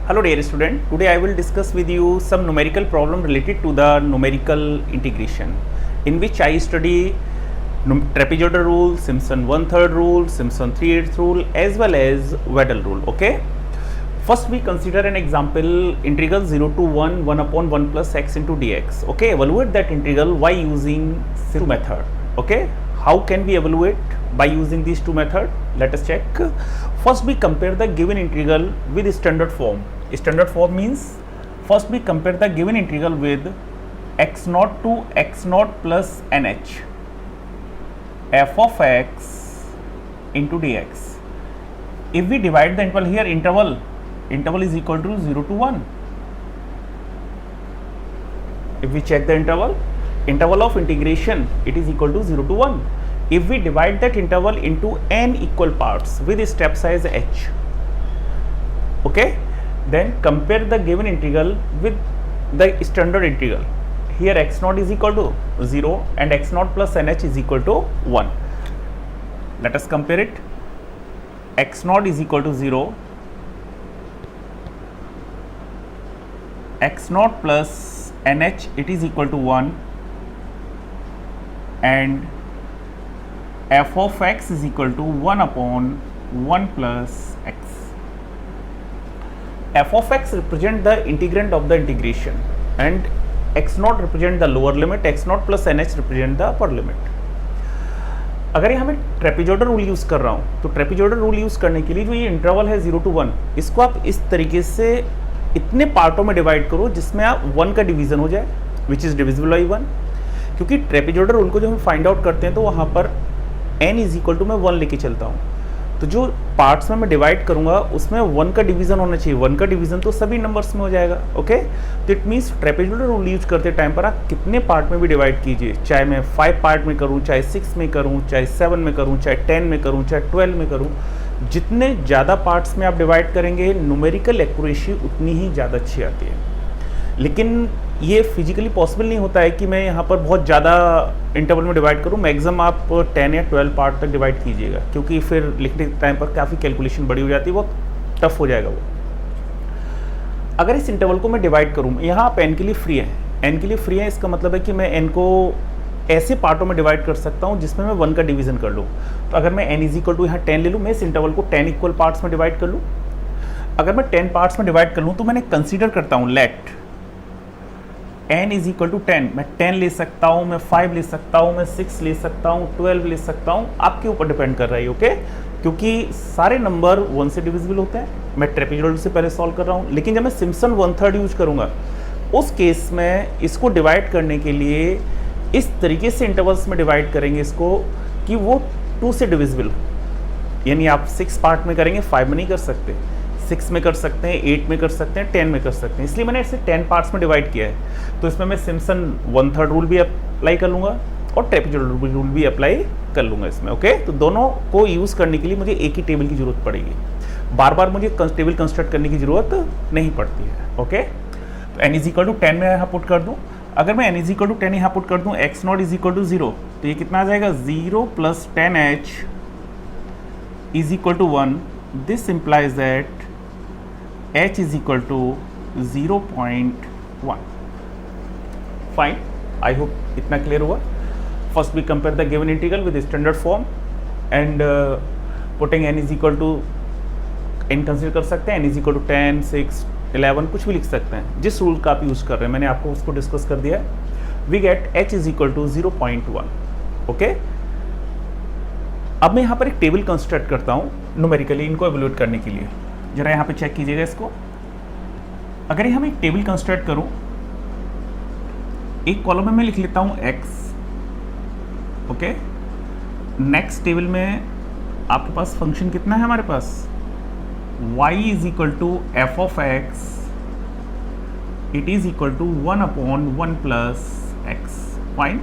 Hello dear student, today I will discuss with you some numerical problem related to the numerical integration in which I study trapezoidal rule, Simpson 1/3 rule, Simpson 3/8 rule as well as Weddell rule. Okay, first we consider an example integral 0 to 1 upon 1 plus x into dx. Okay, evaluate that integral by using two method. Okay, how can we evaluate by using these two methods? Let us check. First we compare the given integral with standard form. Standard form means first we compare the given integral with x naught to x naught plus nh f of x into dx. If we divide the interval here, interval is equal to 0 to 1. If we check the interval of integration, it is equal to 0 to 1. If we divide that interval into n equal parts with step size h, okay, then compare the given integral with the standard integral. Here x naught is equal to 0 and x naught plus nh is equal to 1. Let us compare it. X naught is equal to 0, x naught plus nh it is equal to 1, and f of x is equal to 1 upon 1 plus x. F of x represent the integrand of the integration and x naught represent the lower limit, x naught plus nh represent the upper limit. अगर यहाँ मैं trapezoidal rule use कर रहा हूँ तो trapezoidal rule use करने के लिए जो ये इंटरवल है 0 to 1, इसको आप इस तरीके से इतने पार्टों में डिवाइड करो जिसमें आप 1 का डिवीजन हो जाए, विच इज़ डिविजिबल बाई 1. क्योंकि ट्रेपेजॉइडल रूल को जब हम फाइंड आउट करते हैं तो वहाँ पर n इज इक्वल टू मैं 1 लेके चलता हूँ, तो जो पार्ट्स में मैं डिवाइड करूंगा उसमें 1 का डिवीजन होना चाहिए. 1 का डिवीजन तो सभी नंबर्स में हो जाएगा. ओके, तो it means trapezoidal rule use करते टाइम पर आप कितने पार्ट में भी डिवाइड कीजिए, चाहे मैं 5 पार्ट में करूं, चाहे 6 में करूं, चाहे 7 में करूं, चाहे 10 में करूं, चाहे 12 में करूं, जितने ज़्यादा पार्ट्स में आप डिवाइड करेंगे न्यूमेरिकल एक्यूरेसी उतनी ही ज़्यादा अच्छी आती है. लेकिन ये फिजिकली पॉसिबल नहीं होता है कि मैं यहाँ पर बहुत ज़्यादा इंटरवल में डिवाइड करूँ. मैक्सिमम आप 10 या 12 पार्ट तक डिवाइड कीजिएगा, क्योंकि फिर लिखने के टाइम पर काफ़ी कैलकुलेशन बड़ी हो जाती है, बहुत टफ हो जाएगा वो. अगर इस इंटरवल को मैं डिवाइड करूँ, यहाँ आप n के लिए फ्री है, n के लिए फ्री है, इसका मतलब है कि मैं n को ऐसे पार्टों में डिवाइड कर सकता हूँ जिसमें मैं 1 का डिवीजन कर लूँ. तो अगर मैं n इज इक्वल टू यहाँ 10 ले लूँ, मैं इस इंटरवल को 10 इक्वल पार्ट्स में डिवाइड कर लूँ. अगर मैं 10 पार्ट्स में डिवाइड कर लूँ तो मैंने कंसिडर करता हूँ let n is equal to 10. मैं 10 ले सकता हूँ, मैं 5 ले सकता हूँ, मैं 6 ले सकता हूँ, 12 ले सकता हूँ, आपके ऊपर डिपेंड कर रहा है. ओके, क्योंकि सारे नंबर 1 से डिविजिबल होते हैं. मैं ट्रेपेजॉइडल से पहले सॉल्व कर रहा हूँ, लेकिन जब मैं सिम्पसन 1/3 यूज करूँगा उस केस में इसको डिवाइड करने के लिए इस तरीके से इंटरवल्स में डिवाइड करेंगे इसको कि वो 2 से डिविजिबल. यानी आप 6 पार्ट में करेंगे, 5 में नहीं कर सकते, 6 में कर सकते हैं, 8 में कर सकते हैं, 10 में कर सकते हैं. इसलिए मैंने इसे 10 पार्ट्स में डिवाइड किया है. तो इसमें मैं सिम्पसन 1/3 रूल भी अप्लाई कर लूँगा और ट्रेपेजॉइडल रूल भी अप्लाई कर लूँगा इसमें. ओके, तो दोनों को यूज़ करने के लिए मुझे एक ही टेबल की ज़रूरत पड़ेगी, बार बार मुझे टेबल कंस्ट्रक्ट करने की ज़रूरत नहीं पड़ती है. ओके, तो n इज इक्वल टू 10 में यहाँ पुट कर दूँ. अगर मैं n इज इक्वल टू 10 यहाँ पुट कर दूँ, x not is equal to 0, तो ये कितना आ जाएगा, 0 plus 10h is equal to 1. This implies that h is equal to 0.1. Fine, I hope इतना क्लियर हुआ. First we compare the given integral with the standard form and putting n is equal to n consider कर सकते हैं, n is equal to 10, 6, 11 कुछ भी लिख सकते हैं, जिस रूल का आप यूज़ कर रहे हैं. मैंने आपको उसको डिस्कस कर दिया है. We get h is equal to 0.1. Okay, अब मैं यहाँ पर एक टेबल कंस्ट्रक्ट करता हूँ न्यूमेरिकली इनको एवेल्यूएट करने के लिए. जरा यहाँ पे चेक कीजिएगा इसको. अगर यहाँ मैं एक टेबल कंस्ट्रक्ट करूँ, एक कॉलम में मैं लिख लेता हूँ x. ओके, नेक्स्ट टेबल में आपके पास फंक्शन कितना है हमारे पास, y is equal to F of X, it is equal to 1 upon 1 plus X. Fine,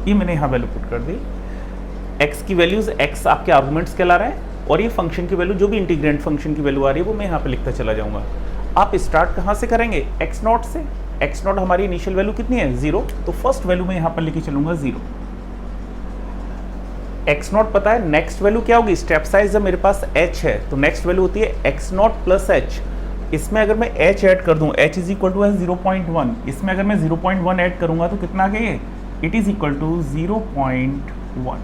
ये मैंने यहाँ वैल्यू पुट कर दी. x की वैल्यूज, x आपके आर्गुमेंट्स कहला रहे हैं, और ये फंक्शन की वैल्यू जो भी इंटीग्रेंट फंक्शन की वैल्यू आ रही है वो मैं यहाँ पे लिखता चला जाऊँगा. आप स्टार्ट कहाँ से करेंगे, x नॉट से. x नॉट हमारी इनिशियल वैल्यू कितनी है, 0, तो फर्स्ट वैल्यू मैं यहाँ पर लेके चलूँगा 0. एक्स नॉट पता है, नेक्स्ट वैल्यू क्या होगी, स्टेप साइज जब मेरे पास एच है तो नेक्स्ट वैल्यू होती है एक्स नॉट प्लस एच। इसमें अगर मैं एच ऐड कर दूं, एच इज इक्वल टू है 0.1, इसमें अगर मैं 0.1 ऐड करूंगा तो कितना आ गया ये, it is equal to 0.1,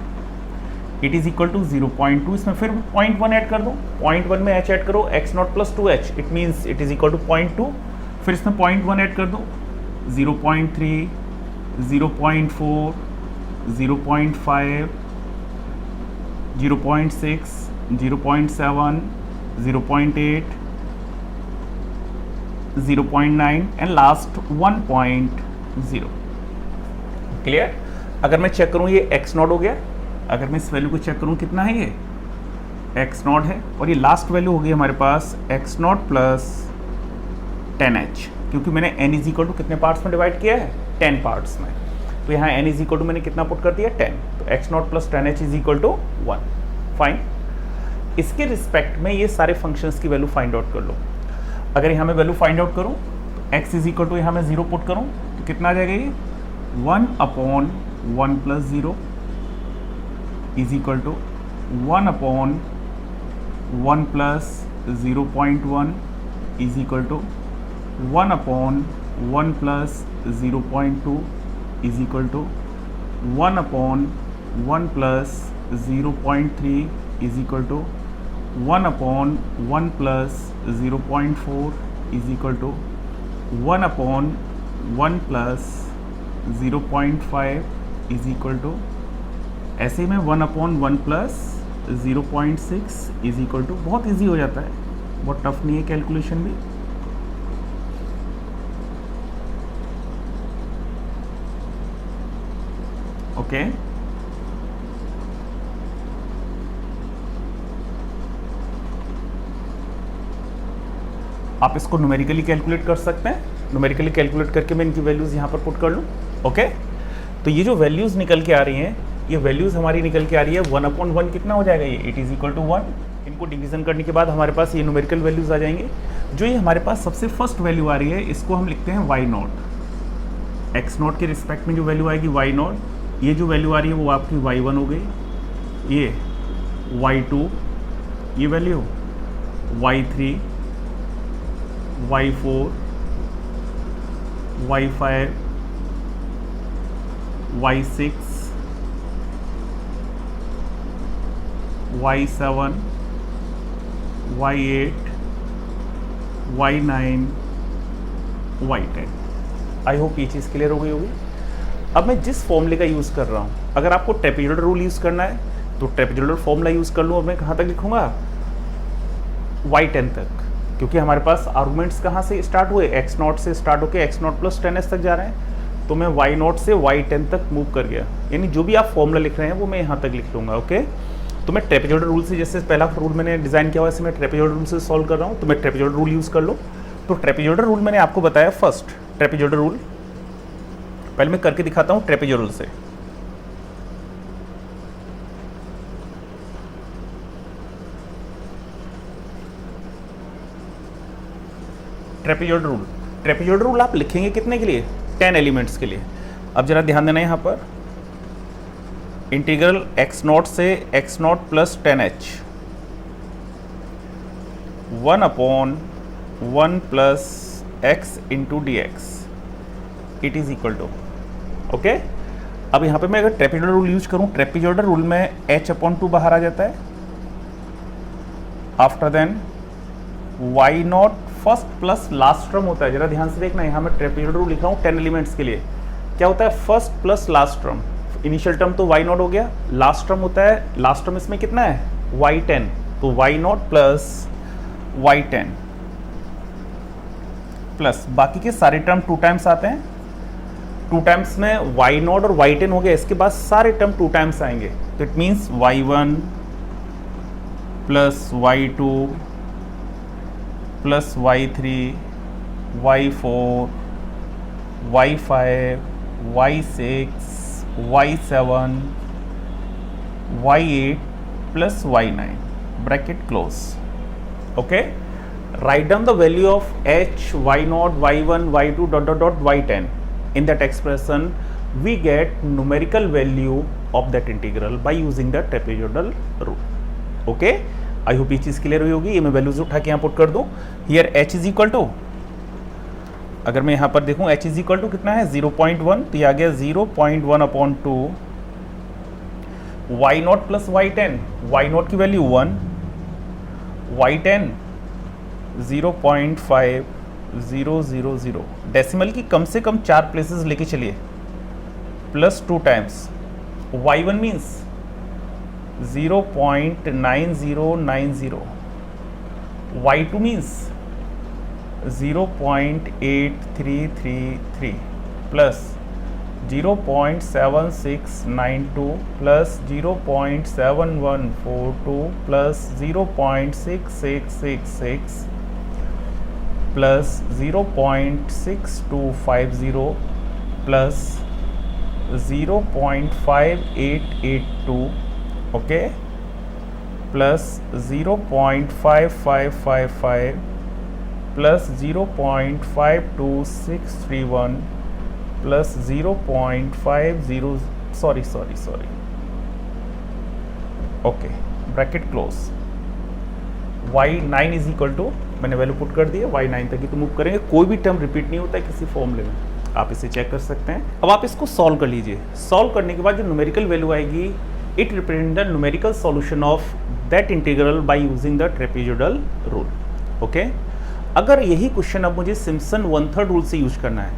it is equal to 0.2, इसमें फिर 0.1 ऐड कर दो, 0.1 में एच ऐड करो, X not plus 2h, it means it is equal to 0.2, फिर इसमें 0.1 ऐड कर दो, 0.3, 0.4, 0.5, 0.6, 0.7, 0.8, 0.9 एंड लास्ट 1.0। क्लियर? अगर मैं चेक करूं ये एक्स नॉट हो गया, अगर मैं इस वैल्यू को चेक करूं कितना है ये एक्स नॉट है, और ये लास्ट वैल्यू हो गई हमारे पास एक्स नॉट प्लस 10h, क्योंकि मैंने n इज इक्वल टू कितने पार्ट्स में डिवाइड किया है, 10 पार्ट्स में, तो यहाँ n इज इक्वल टू मैंने कितना पुट कर दिया 10, तो X not plus 10h is equal to 1। Fine, इसके रिस्पेक्ट में ये सारे फंक्शंस की वैल्यू फाइंड आउट कर लो। अगर यहाँ मैं वैल्यू फाइंड आउट करूँ, x इज इक्वल टू यहाँ मैं 0 पुट करूँ तो कितना आ जाएगा ये 1/1 plus 0 is equal to 1/1 plus 0.1 is equal to 1/1 plus 0.2 is equal to 1/1 plus 0.3 is equal to 1/1 plus 0.4 is equal to 1/1 plus 0.5 is equal to, ऐसे में 1/1 प्लस 0.6 इज इक्वल टू, बहुत इजी हो जाता है, बहुत टफ नहीं है कैलकुलेशन भी। ओके, आप इसको न्यूमेरिकली कैलकुलेट कर सकते हैं, न्यूमेरिकली कैलकुलेट करके मैं इनकी वैल्यूज़ यहाँ पर पुट कर लूँ। ओके, तो ये जो वैल्यूज़ निकल के आ रही हैं, ये वैल्यूज़ हमारी निकल के आ रही है 1/1 कितना हो जाएगा ये, इट इज़ इक्वल टू 1। इनको डिवीजन करने के बाद हमारे पास ये न्यूमेरिकल वैल्यूज़ आ जाएंगे। जो ये हमारे पास सबसे फर्स्ट वैल्यू आ रही है, इसको हम लिखते हैं y नॉट। एक्स नॉट के रिस्पेक्ट में जो वैल्यू आएगी y नॉट, ये जो वैल्यू आ रही है वो आपकी y1 हो गई, ये y2, ये value y3, y4, y5, y6, y7, y8, y9, y10। आई होप ये चीज़ क्लियर हो गई होगी। अब मैं जिस फॉर्मूले का यूज़ कर रहा हूँ, अगर आपको ट्रेपेजॉइडल रूल यूज़ करना है तो ट्रेपेजॉइडल फॉर्मूला यूज़ कर लूँ, और मैं कहाँ तक लिखूँगा y10 तक, क्योंकि हमारे पास आर्गुमेंट्स कहाँ से स्टार्ट हुए, एक्स नॉट से स्टार्ट होकर एक्स नॉट प्लस 10h तक जा रहे हैं, तो मैं y नॉट से y10 तक मूव कर गया, यानी जो भी आप फॉर्मूला लिख रहे हैं वो मैं यहाँ तक लिख लूँगा। ओके, तो मैं ट्रेपेजॉइडल रूल से, जैसे पहला रूल मैंने डिज़ाइन किया हुआ है, मैं ट्रेपेजॉइडल रूल से सॉल्व कर रहा हूँ, तो मैं ट्रेपेजॉइडल रूल यूज़ कर लूँ। तो ट्रेपेजॉइडल रूल मैंने आपको बताया, फर्स्ट ट्रेपेजॉइडल रूल पहले मैं करके दिखाता हूँ ट्रेपेजॉइडल से। ट्रेपेजॉइडल रूल आप लिखेंगे कितने के लिए, 10 एलिमेंट्स के लिए। अब जरा ध्यान देना यहाँ पर, इंटीग्रल x नॉट से x नॉट plus 10h 1/1 plus x into dx it is equal to. Okay, अब यहाँ पे मैं अगर ट्रेपेजॉइडल रूल यूज करूँ, ट्रेपेजॉइडल रूल में h/2 बाहर आ जाता है, after then y not first plus last term होता है। जरा ध्यान से देखना, यहाँ मैं ट्रेपेजॉइडल रूल लिख रहा हूँ 10 एलिमेंट्स के लिए, क्या होता है first plus last term, initial term तो y नॉट हो गया, लास्ट टर्म होता है, लास्ट टर्म इसमें कितना है y10, तो y not plus y10 plus बाकी के सारे टर्म 2 टाइम्स आते हैं, 2 टाइम्स में y नॉट और y10 हो गया, इसके बाद सारे टर्म 2 टाइम्स आएंगे, तो it means y1 plus y2 plus y3 y4 y5 y6 y7 y8 plus y9 bracket close. Okay, write down the value of h, y0, y1, y2 ... y10 in that expression. We get numerical value of that integral by using the trapezoidal rule. Okay, I hope ये चीज़ clear हुई होगी। ये मैं values उठा के यहाँ put कर दूँ। Here h is equal to, अगर मैं यहाँ पर देखूँ h इज इक्वल टू कितना है 0.1, तो ये आ गया 0.1 upon 2 y not plus y not की वैल्यू 1, y10 0.5000, डेसिमल की कम से कम 4 प्लेसेस लेके चलिए, plus 2 times y1 means 0.9090, y2 means 0.8333 plus 0.7692 plus 0.7142 plus 0.6666 plus 0.6250 plus 0.5882, okay, plus 0.5555 plus 0.52631 plus 0.50, sorry okay, bracket close. y9 is equal to, मैंने value put कर दी है, y9 तक ही तो मूव करेंगे, कोई भी टर्म रिपीट नहीं होता है किसी फॉर्मूले में, आप इसे चेक कर सकते हैं। अब आप इसको सॉल्व कर लीजिए। सॉल्व करने के बाद जो न्यूमेरिकल वैल्यू आएगी, it represent the numerical solution of that integral by using the trapezoidal rule. Okay, अगर यही क्वेश्चन अब मुझे सिम्पसन 1/3 रूल से यूज करना है,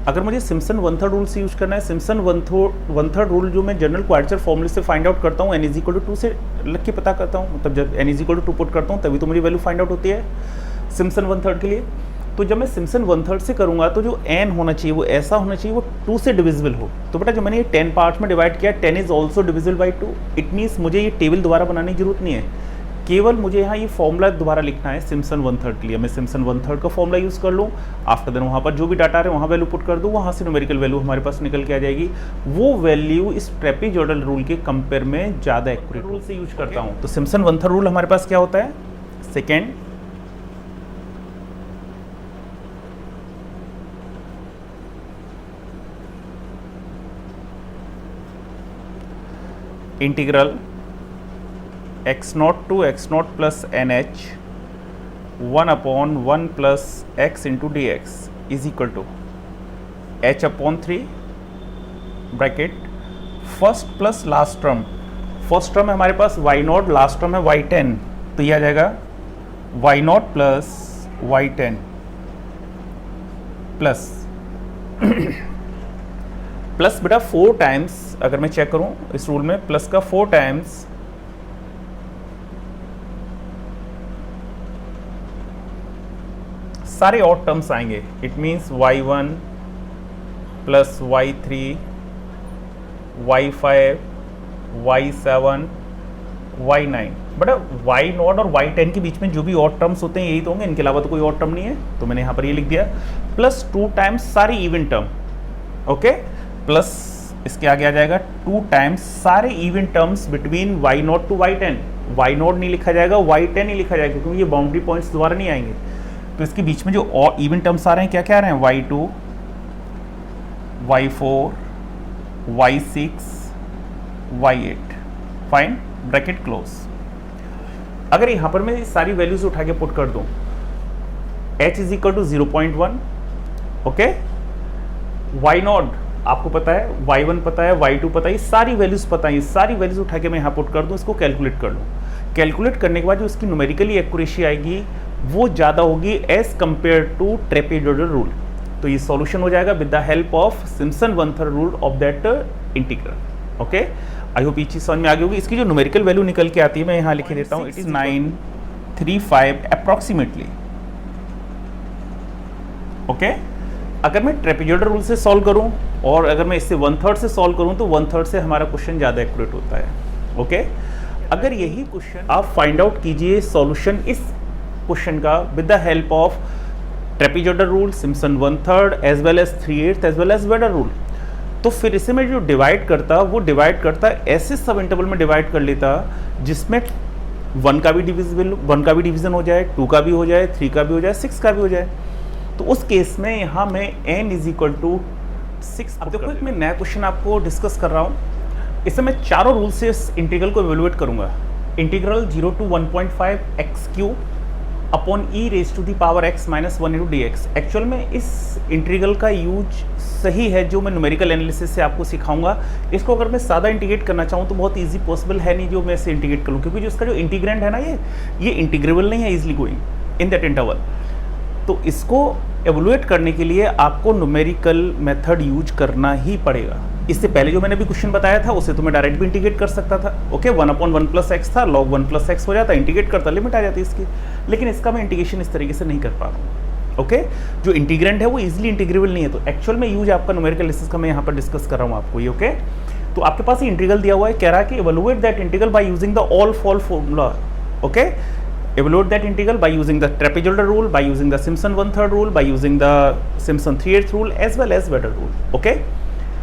अगर मुझे सिम्पसन 1/3 रूल से यूज करना है, सिम्पसन 1/3 रूल जो मैं जनरल क्वाड्रेचर फॉर्मूले से फाइंड आउट करता हूँ, n इज इक्वल टू 2 से लग के पता करता हूँ, मतलब जब n is equal to 2 put करता हूँ तभी तो मुझे वैल्यू फाइंड आउट होती है सिम्पसन 1/3 के लिए। तो जब मैं सिम्पसन 1/3 से करूँगा तो जो n होना चाहिए वो ऐसा होना चाहिए वो 2 से डिविजिबल हो। तो बेटा जब मैंने ये 10 पार्ट्स में डिवाइड किया, 10 is also divisible by 2, it means मुझे ये टेबल दोबारा बनाने की जरूरत नहीं है, केवल मुझे यहाँ ये फॉर्मूला दोबारा लिखना है सिम्पसन 1/3 के लिए। मैं सिम्पसन 1/3 का फॉर्मूला यूज़ कर लूँ, आफ्टर देन वहाँ पर जो भी डाटा आ रहे हैं वहाँ वैल्यू पुट कर दूँ, वहाँ से न्यूमेरिकल वैल्यू हमारे पास निकल के आ जाएगी। वो वैल्यू इस ट्रेपेजोइडल रूल के कंपेयर में ज़्यादा एक्यूरेट रूल से यूज करता हूँ। तो सिम्पसन 1/3 रूल हमारे पास क्या होता है, second integral x0 to x0 plus nh 1/1 plus x into dx is equal to h/3 bracket first plus last term. First term है हमारे पास y0, लास्ट टर्म है y10, तो ये आ जाएगा y0 plus y10 plus plus बेटा 4 times, अगर मैं check करूं इस रूल में प्लस का 4 टाइम्स सारे ऑड टर्म्स आएंगे, it means y1 plus y3 y5 y7 y9। But y0 और y10 के बीच में जो भी ऑड टर्म्स होते हैं यही तो होंगे, इनके अलावा तो कोई ऑड टर्म नहीं है, तो मैंने यहाँ पर ये लिख दिया, प्लस 2 टाइम्स सारे इवन टर्म, ओके, प्लस इसके आगे आ जाएगा 2 टाइम्स सारे even terms between y0 to y10। y0 नहीं लिखा जाएगा, y10 ही लिखा जाएगा क्योंकि ये बाउंड्री पॉइंट्स दोबारा नहीं आएंगे। तो इसके बीच में जो और इवन टर्म्स आ रहे हैं क्या क्या आ रहे हैं, y2 y4 y6 y8, fine, bracket close. अगर यहाँ पर मैं सारी वैल्यूज उठा के पुट कर दूं, h is equal to 0.1, okay, y0 आपको पता है, y1 पता है, y2 पता है, ये सारी वैल्यूज पता है, ये सारी वैल्यूज उठा के मैं यहाँ पुट कर दूं, इसको कैलकुलेट कर लूँ। कैलकुलेट करने के बाद जो इसकी न्यूमेरिकली एक्यूरेसी आएगी वो ज़्यादा होगी as compare to trapezoidal rule. तो ये सॉल्यूशन हो जाएगा with the help of Simpson 1/3 rule of that integral. Okay, I hope ये चीज़ समझ में आ गई होगी। इसकी जो न्यूमेरिकल वैल्यू निकल के आती है मैं यहाँ लिखे देता हूँ, इट इज 935 अप्रॉक्सीमेटली। ओके, अगर मैं ट्रेपेजोइडल रूल से सॉल्व करूं और अगर मैं इससे 1/3 से सॉल्व करूं तो 1/3 से हमारा क्वेश्चन ज़्यादा एक्यूरेट होता है। ओके, अगर यही क्वेश्चन आप फाइंड आउट कीजिए सॉल्यूशन इस क्वेश्चन का with the help of trapezoidal rule, Simpson 1/3 as well as 3/8 as well as Weddle rule, तो फिर इसे मैं जो डिवाइड करता वो डिवाइड करता ऐसे सब इंटरवल में डिवाइड कर लेता जिसमें 1 का भी डिवीजन हो जाए, 2 का भी हो जाए, 3 का भी हो जाए, 6 का भी हो जाए। तो उस केस में यहाँ मैं n इज इक्वल टू 6। अब देखो मैं नया क्वेश्चन आपको डिस्कस कर रहा हूँ। इससे मैं चारों रूल से इस इंटीग्रल को एवेलुएट करूंगा। Integral 0 to 1.5 X cube upon E raise to the power X minus 1 into D X. Actual में इस इंटीग्रल का यूज सही है जो मैं न्यूमेरिकल एनालिसिस से आपको सिखाऊंगा। इसको अगर मैं सादा इंटीग्रेट करना चाहूँ तो बहुत इजी पॉसिबल है नहीं जो मैं इसे इंटीग्रेट करूँ, क्योंकि जो इसका जो इंटीग्रेंड है ना ये इंटीग्रेबल नहीं है easily going in that interval. तो इसको एवोल्यूएट करने के लिए आपको न्यूमेरिकल मेथड यूज करना ही पड़ेगा। इससे पहले जो मैंने अभी क्वेश्चन बताया था उसे तो मैं डायरेक्ट भी इंटीग्रेट कर सकता था। ओके, 1/1 प्लस एक्स था, log 1 प्लस एक्स हो जाता, इंटीग्रेट करता, लिमिट आ जाती इसकी। लेकिन इसका मैं इंटीग्रेशन इस तरीके से नहीं कर पा रहा हूँ। ओके, जो इंटीग्रेंड है वो इजीली इंटीग्रेबल नहीं है। तो एक्चुअल में यूज आपका न्यूमेरिकल एनालिसिस का मैं यहाँ पर डिस्कस कर रहा हूँ आपको ये। ओके, तो आपके पास ये इंटीग्रल दिया हुआ है, कह रहा है कि evaluate that integral by using the all fall formula. Okay, evaluate that integral by using the trapezoidal rule, by using the Simpson 1/3 rule, by using the Simpson 3/8 rule, as well as Vedder rule. Okay,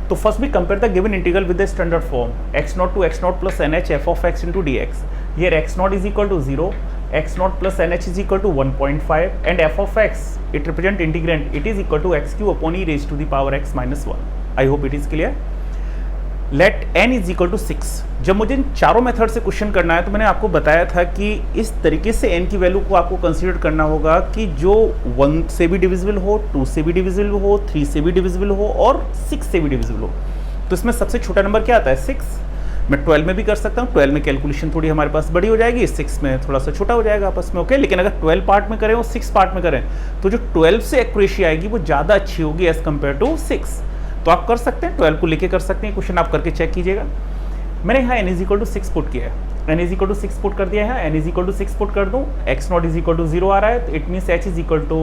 तो first we compare the given integral with the standard form x0 to x0 plus nh f of x into dx. Here x0 is equal to 0, x0 plus nh is equal to 1.5, and f of x, it represent integrand, it is equal to x cube upon e raised to the power x minus 1. I hope it is clear. Let n is equal to 6। जब मुझे इन चारों method से question करना है तो मैंने आपको बताया था कि इस तरीके से n की वैल्यू को आपको कंसीडर करना होगा कि जो 1 से भी डिविजिबल हो, 2 से भी डिविजिबल हो, 3 से भी डिविजिबल हो और 6 से भी डिविजिबल हो। तो इसमें सबसे छोटा नंबर क्या आता है? 6। मैं 12 में भी कर सकता हूँ, 12 में कैलकुलेशन थोड़ी हमारे पास बड़ी हो जाएगी, 6 में थोड़ा सा छोटा हो जाएगा आपस में। ओके, लेकिन अगर 12 पार्ट में करें और 6 पार्ट में करें तो जो 12 से एक्यूरेसी आएगी वो ज़्यादा अच्छी होगी एज कम्पेयर टू 6। तो आप कर सकते हैं, 12 को लेके कर सकते हैं, क्वेश्चन आप करके चेक कीजिएगा। मैंने यहाँ n is equal to 6 put किया है, n is equal to 6 put कर दिया है, n is equal to 6 put कर दूँ, x0 इज इक्वल टू 0 आ रहा है, तो it means h is equal to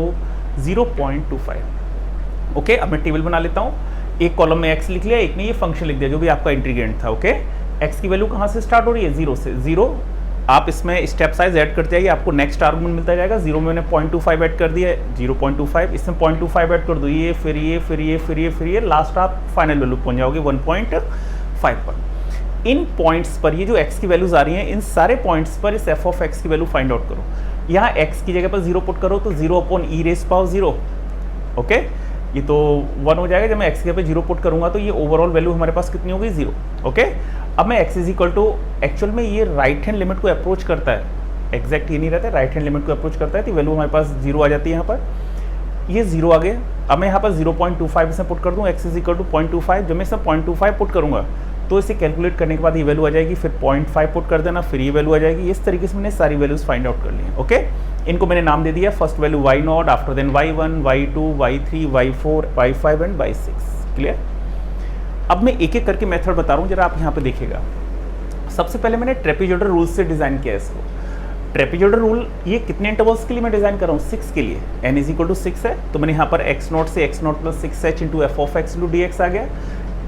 0.25। Okay, अब मैं टेबल बना लेता हूँ। एक कॉलम में x लिख लिया, एक में ये फंक्शन लिख दिया जो भी आपका इंटीग्रेंड था। ओके, x की वैल्यू कहाँ से स्टार्ट हो रही है? 0 से। 0 आप इसमें स्टेप साइज ऐड करते जाइए, आपको नेक्स्ट आर्गुमेंट मिलता जाएगा। 0 में मैंने 0.25 ऐड कर दिया है, 0.25, इसमें 0.25 ऐड कर दो, ये फिर ये फिर ये फिर ये फिर ये, लास्ट आप फाइनल वैल्यू पहुंच जाओगे 1.5 पर। इन पॉइंट्स पर ये जो x की वैल्यूज आ रही हैं, इन सारे पॉइंट्स पर इस f ऑफ x की वैल्यू फाइंड आउट करो। यहाँ x की जगह पर 0 पुट करो तो 0 upon E raise power 0। Okay, ये तो 1 हो जाएगा। जब मैं x की जगह पर 0 पुट करूंगा तो ये ओवरऑल वैल्यू हमारे पास कितनी होगी? 0। ओके, अब मैं x is equal to, actual में ये राइट हैंड लिमिट को अप्रोच करता है, एग्जैक्ट ये नहीं रहता है, राइट हैंड लिमिट को अप्रोच करता है, तो वैल्यू हमारे पास 0 आ जाती है। यहाँ पर ये 0 आ गया। अब मैं यहाँ पर 0.25 इसमें पुट कर दूँ, x इज इक्वल टू 0.25। जब मैं इसमें 0.25 पुट करूँगा तो इसे कैलकुलेट करने के बाद ये वैल्यू आ जाएगी, फिर 0.5 पुट कर देना, फिर ये वैल्यू आ जाएगी। इस तरीके से मैंने सारी वैल्यूज फाइंड आउट कर ली हैं। ओके, इनको मैंने नाम दे दिया, first value y0, after then y1, y2, y3, y4, y5 and y6। Clear? अब मैं एक एक करके मेथड बता रहा हूँ, जरा आप यहाँ पे देखिएगा। सबसे पहले मैंने ट्रेपेजोइडल रूल से डिज़ाइन किया इसको। ट्रेपेजोइडल रूल ये कितने इंटरवल्स के लिए मैं डिज़ाइन कर रहा हूँ? 6 के लिए। n इज इक्वल टू 6 है, तो मैंने यहाँ पर x0 से x0 plus 6h into f of x into D x आ गया।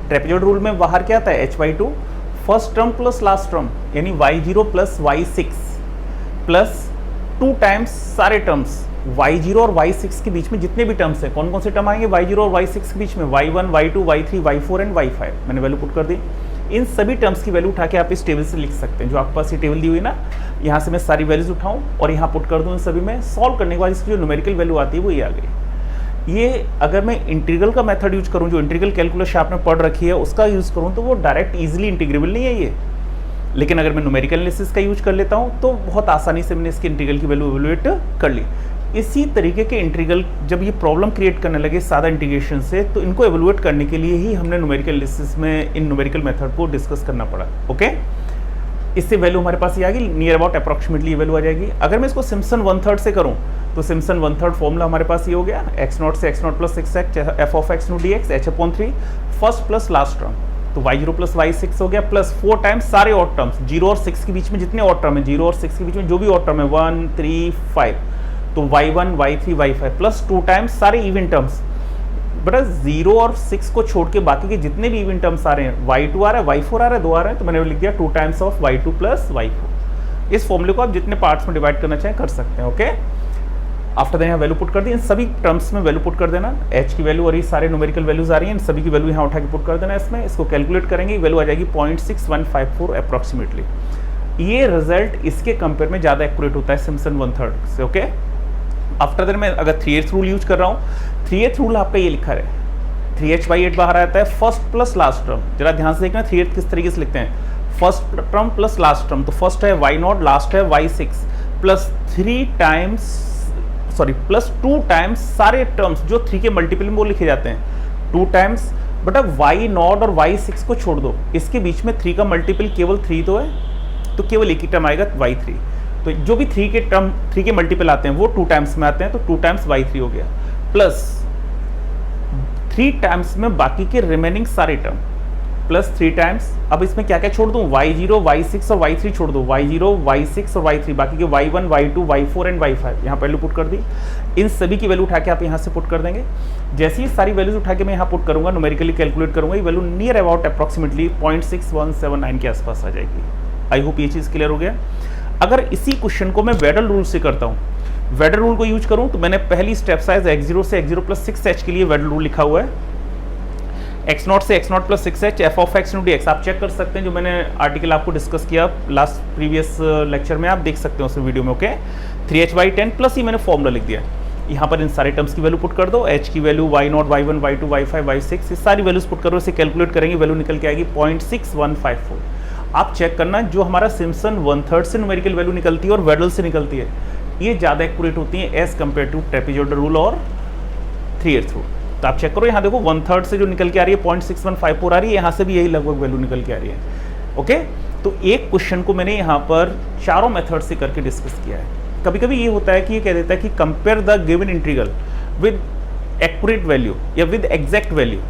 ट्रेपेजोइडल रूल में बाहर क्या आता है? h/2 first term plus last term, यानी y0 plus y6 plus 2 times सारे टर्म्स y0 और y6 के बीच में जितने भी टर्म्स हैं। कौन कौन से टर्म आएंगे y0 और y6 के बीच में? y1, y2, y3, y4 and y5। मैंने वैल्यू पुट कर दी। इन सभी टर्म्स की वैल्यू उठा के आप इस टेबल से लिख सकते हैं। जो आपके पास ये टेबल दी हुई ना, यहाँ से मैं सारी वैल्यूज उठाऊँ और यहाँ पुट कर दूँ इन सभी में। सॉल्व करने के बाद इसकी जो न्यूमेरिकल वैल्यू आती है वो ये आ गई। ये अगर मैं इंटीग्रल का मेथड यूज करूँ, जो इंटीग्रल कैलकुलेशन आपने पढ़ रखी है उसका यूज करूँ, तो वो डायरेक्ट ईजिली इंटीग्रेबल नहीं है ये। लेकिन अगर मैं न्यूमेरिकल एनालिसिस का यूज कर लेता हूँ तो बहुत आसानी से मैंने इसके इंटीग्रल की वैल्यू इवैल्यूएट कर ली। इसी तरीके के इंटीग्रल जब ये प्रॉब्लम क्रिएट करने लगे सादा इंटीग्रेशन से, तो इनको एवैल्यूएट करने के लिए ही हमने न्यूमेरिकल एनालिसिस में इन न्यूमेरिकल मेथड को डिस्कस करना पड़ा। ओके, इससे वैल्यू हमारे पास ये आ गई, नियर अबाउट अप्रॉक्सीमेटली वैल्यू आ जाएगी। अगर मैं इसको सिम्पसन 1/3 से करूँ तो सिम्पसन 1/3 फॉर्मूला हमारे पास ये हो गया, x0 से x0 plus 6h F of x D x h/3 first plus last term, तो y0 प्लस y6 हो गया, प्लस 4 टाइम्स सारे ऑड टर्म्स 0 और 6 के बीच में जितने ऑड टर्म है, 0 और 6 के बीच में जो भी ऑड टर्म है 1, 3, 5, तो y1, y3, y5 plus 2 times सारे इवन टर्म्स। बेटा 0 और 6 को छोड़ के बाकी के जितने भी इवन टर्म्स आ रहे हैं, y2 आ रहा है, y4 आ रहा है, 2 आ रहे हैं, तो मैंने लिख दिया 2 times of y2 plus y4। इस फॉर्मूले को आप जितने पार्ट्स में डिवाइड करना चाहें कर सकते हैं। ओके, आफ्टर देन यहाँ वैल्यू पुट कर दी, इन सभी टर्म्स में वैल्यू पुट कर देना, h की वैल्यू और ये सारे न्यूमेरिकल वैल्यूज आ रही हैं, इन सभी की वैल्यू यहाँ उठा के पुट कर देना इसमें। इसको कैलकुलेट करेंगे, वैल्यू आ जाएगी 0.6154 अप्रॉक्सीमेटली। ये रिजल्ट इसके कंपेयर में ज़्यादा एक्यूरेट होता है सिम्पसन 1/3 से। ओके, आफ्टर देन मैं अगर 3/8 रूल यूज कर रहा हूँ, 3/8 रूल आपका ये लिखा है, 3h/8 बाहर आता है, फर्स्ट प्लस लास्ट टर्म, जरा ध्यान से देखना 3h किस तरीके से लिखते हैं, first term plus last term, तो फर्स्ट है y0, लास्ट है y6 प्लस 2 टाइम्स सारे टर्म्स जो 3 के मल्टीपल में वो लिखे जाते हैं 2 टाइम्स, बट अब y0 और y6 को छोड़ दो, इसके बीच में 3 का मल्टीपल केवल 3 तो है, तो केवल एक ही टर्म आएगा y3, तो जो भी 3 के मल्टीपल आते हैं वो 2 टाइम्स में आते हैं, तो 2 टाइम्स y3 हो गया, प्लस 3 टाइम्स में बाकी के रिमेनिंग सारे टर्म, प्लस 3 टाइम्स, अब इसमें क्या क्या छोड़ दूं, y0, y6 और y3 छोड़ दो, y0, y6 और y3, बाकी के y1, y2, y4 and y5 यहाँ वैल्यू पुट कर दी, इन सभी की वैल्यू उठा के आप यहाँ से पुट कर देंगे। जैसे ही सारी वैल्यूज उठा के मैं यहाँ पुट करूंगा, न्यूमेरिकली कैलकुलेट करूंगा, ये वैल्यू नियर अबाउट अप्रॉक्सीमेटली 0.6179 के आसपास आ जाएगी। आई होप ये चीज़ क्लियर हो गया। अगर इसी क्वेश्चन को मैं वेडल रूल से करता हूँ, वेडल रूल को यूज करूँ, तो मैंने पहली स्टेप साइज x0 से x0 प्लस 6h के लिए वेडल रूल लिखा हुआ है, x0 से x0 plus 6h F of x into dx, आप चेक कर सकते हैं, जो मैंने आर्टिकल आपको डिस्कस किया लास्ट प्रीवियस लेक्चर में, आप देख सकते हो उस वीडियो में। ओके 3h/10 प्लस ही मैंने फॉर्मूला लिख दिया, यहाँ पर इन सारे टर्म्स की वैल्यू पुट कर दो, h की value y0, y1, y2, y5, y6, ये सारी वैल्यूज पुट करो, इसे कैलकुलेट करेंगे, वैल्यू निकल के आएगी 0.6154। आप चेक करना, जो हमारा सिम्पसन 1/3 से न्यूमेरिकल वैल्यू निकलती है और वेडल से निकलती है, ये ज़्यादा एक्यूरेट होती है as compare to trapezoidal rule और 3/8 रूल। तो आप चेक करो, यहाँ देखो 1/3 से जो निकल के आ रही है 0.6154 आ रही है, यहाँ से भी यही लगभग वैल्यू निकल के आ रही है। ओके, तो एक क्वेश्चन को मैंने यहाँ पर चारों मेथड से करके डिस्कस किया है। कभी कभी ये होता है कि ये कह देता है कि compare the given integral with accurate value या विद एग्जैक्ट वैल्यू,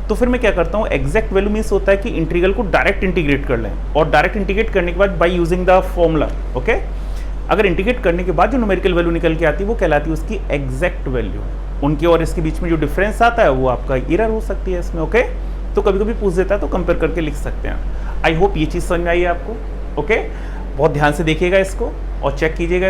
तो फिर मैं क्या करता हूँ, एग्जैक्ट वैल्यू मीन्स होता है कि इंटीग्रल को डायरेक्ट इंटीग्रेट कर लें, और डायरेक्ट इंटीग्रेट करने के बाद bye using the formula. Okay, अगर इंटीग्रेट करने के बाद जो न्यूमेरिकल वैल्यू निकल के आती है वो कहलाती है उसकी एग्जैक्ट वैल्यू, उनके और इसके बीच में जो डिफरेंस आता है वो आपका एरर हो सकती है इसमें। ओके, तो कभी कभी पूछ देता है तो कंपेयर करके लिख सकते हैं। आई होप ये चीज़ समझ में आई है आपको। ओके, बहुत ध्यान से देखिएगा इसको और चेक कीजिएगा।